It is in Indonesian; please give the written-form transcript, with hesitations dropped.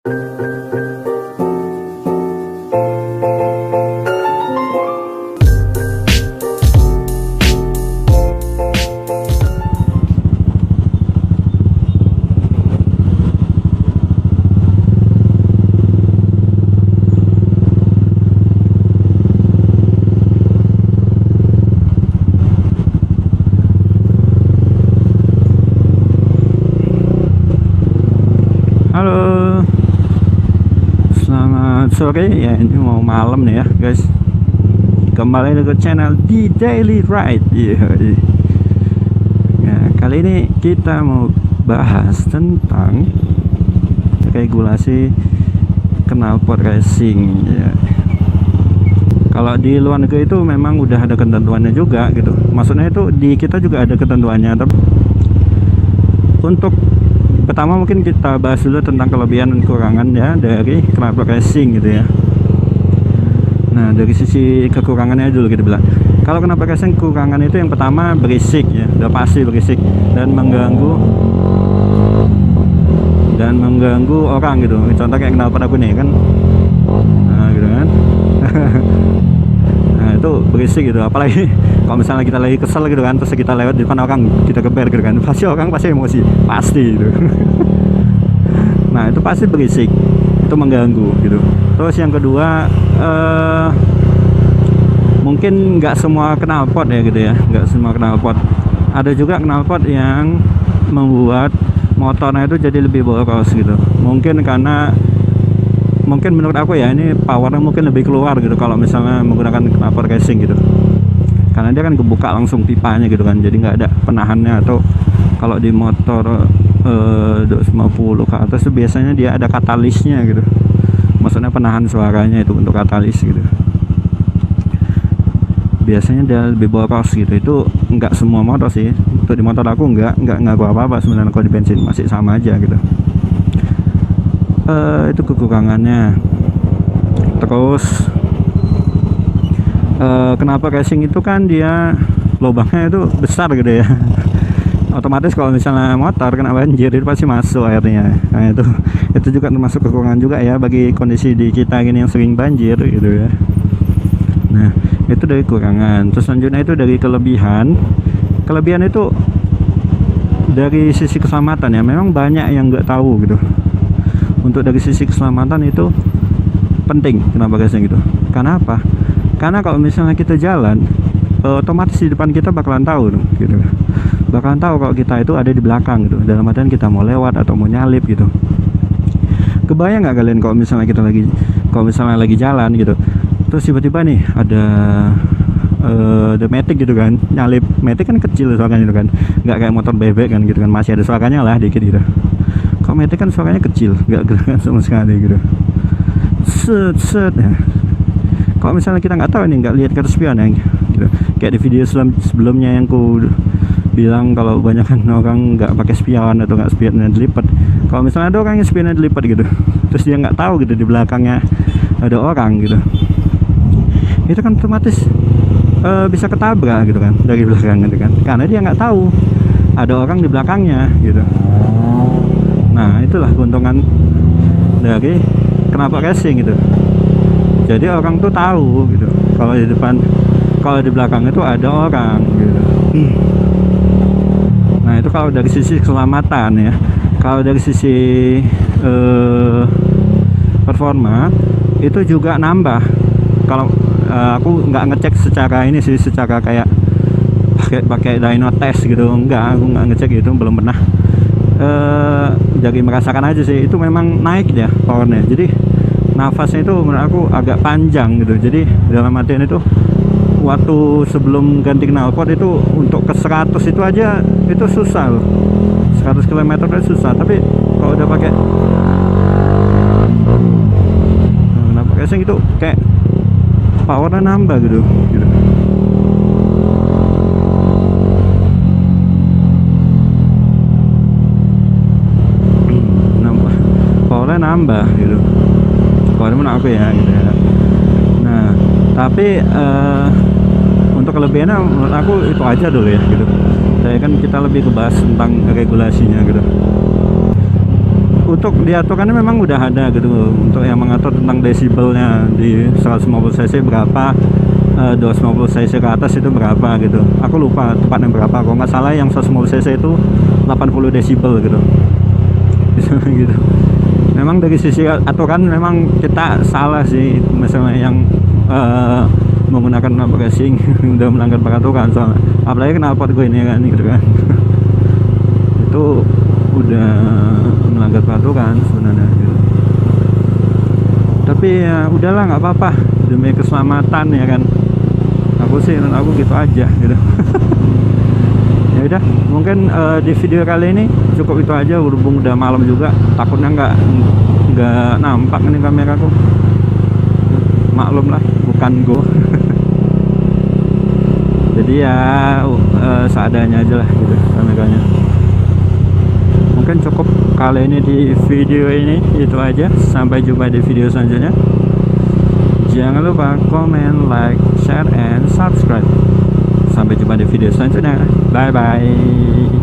Halo, selamat sore ya. Ini mau malam nih ya guys. Kembali ke channel di Daily Ride. Ya, kali ini kita mau bahas tentang regulasi knalpot racing ya. Kalau di luar negeri itu memang udah ada ketentuannya juga gitu. Maksudnya itu di kita juga ada ketentuannya. Tapi untuk pertama mungkin kita bahas dulu tentang kelebihan dan kekurangan ya dari knalpot racing gitu ya. Nah, dari sisi kekurangannya dulu kita bilang. Kalau knalpot racing kekurangan itu yang pertama berisik ya, udah pasti berisik dan mengganggu orang gitu. Contoh kayak knalpot aku nih kan. Nah, gitu kan. Nah, itu berisik gitu. Apalagi kalau misalnya kita lagi kesel gitu kan, terus kita lewat di depan orang, kita geber gitu kan, pasti orang pasti emosi, pasti gitu. Nah, itu pasti berisik, itu mengganggu gitu. Terus yang kedua, mungkin nggak semua knalpot ya gitu ya, nggak semua knalpot. Ada juga knalpot yang membuat motornya itu jadi lebih boros gitu. Mungkin menurut aku ya, ini powernya mungkin lebih keluar gitu kalau misalnya menggunakan knalpot racing gitu. Karena dia kan kebuka langsung pipanya gitu kan, jadi nggak ada penahannya. Atau kalau di motor 250 ke atas itu biasanya dia ada katalisnya gitu, maksudnya penahan suaranya itu untuk katalis gitu. Biasanya dia lebih boros gitu. Itu nggak semua motor sih, untuk di motor aku nggak ngaruh apa-apa sebenarnya. Kalau di bensin masih sama aja gitu. Itu kekurangannya. Terus kenapa racing itu kan dia lubangnya itu besar gitu ya. Otomatis kalau misalnya motor kena banjir itu pasti masuk airnya. Nah, itu juga termasuk kekurangan juga ya bagi kondisi di kita gini yang sering banjir gitu ya. Nah, itu dari kekurangan. Terus selanjutnya itu dari kelebihan. Kelebihan itu dari sisi keselamatan ya, memang banyak yang nggak tahu gitu. Untuk dari sisi keselamatan itu penting kenapa racing gitu. Karena apa? Karena kalau misalnya kita jalan, otomatis di depan kita bakalan tahu dong, gitu. Bakalan tahu kalau kita itu ada di belakang gitu. Dalam artian kita mau lewat atau mau nyalip gitu. Kebayang nggak kalian kalau misalnya lagi jalan gitu, terus tiba-tiba nih ada Matic gitu kan, nyalip. Matic kan kecil suaranya gitu kan, nggak kayak motor bebek kan gitu kan, masih ada suaranya lah dikit gitu. Kalau Matic kan suaranya kecil, nggak gerak sama sekali gitu. Set ya. Kalau misalnya kita nggak tahu nih, nggak lihat ke spion ya gitu. Kayak di video sebelumnya yang ku bilang kalau kebanyakan orang nggak pakai spion atau nggak spionnya dilipat. Kalau misalnya ada orang yang spionnya dilipat gitu, terus dia nggak tahu gitu di belakangnya ada orang gitu, itu kan otomatis bisa ketabrak gitu kan dari belakang gitu kan, karena dia nggak tahu ada orang di belakangnya gitu. Nah, itulah keuntungan dari knalpot racing gitu. Jadi orang tuh tahu gitu kalau di belakang itu ada orang gitu. Nah, itu kalau dari sisi keselamatan ya. Kalau dari sisi performa itu juga nambah. Kalau aku nggak ngecek secara ini sih, secara kayak pakai dyno test gitu, aku nggak ngecek itu, belum pernah. Jadi merasakan aja sih, itu memang naik ya powernya. Jadi nafasnya itu menurut aku agak panjang gitu. Jadi dalam artian itu waktu sebelum ganti knalpot itu untuk ke 100 itu aja itu susah loh. 100 km itu susah. Tapi kalau udah pakai knalpot racing itu kayak powernya nambah gitu. Powernya nambah gitu. Kalau menurut aku ya gitu ya. Nah, tapi untuk kelebihannya menurut aku itu aja dulu ya gitu. Saya kan kita lebih ngebahas tentang regulasinya gitu. untuk diaturkannya memang udah ada gitu untuk yang mengatur tentang desibelnya di 150 cc berapa, 250 cc ke atas itu berapa gitu. Aku lupa tepatnya berapa, kalau nggak salah yang 150 cc itu 80 desibel gitu. Gitu. Memang dari sisi aturan memang kita salah sih, misalnya yang menggunakan knalpot racing udah melanggar peraturan, soalnya apalagi knalpot gue ini kan gitu kan. Itu udah melanggar peraturan sebenarnya gitu. Tapi ya udahlah, nggak apa-apa demi keselamatan ya kan. Aku sih, aku gitu aja gitu. Ya udah, mungkin di video kali ini cukup itu aja, berhubung udah malam juga, takutnya nggak nampak nih kameraku. Maklum lah, bukan go. Jadi ya seadanya aja lah gitu kameranya. Mungkin cukup kali ini di video ini itu aja. Sampai jumpa di video selanjutnya. Jangan lupa komen, like, share, and subscribe. Sampai jumpa di video selanjutnya. Bye bye.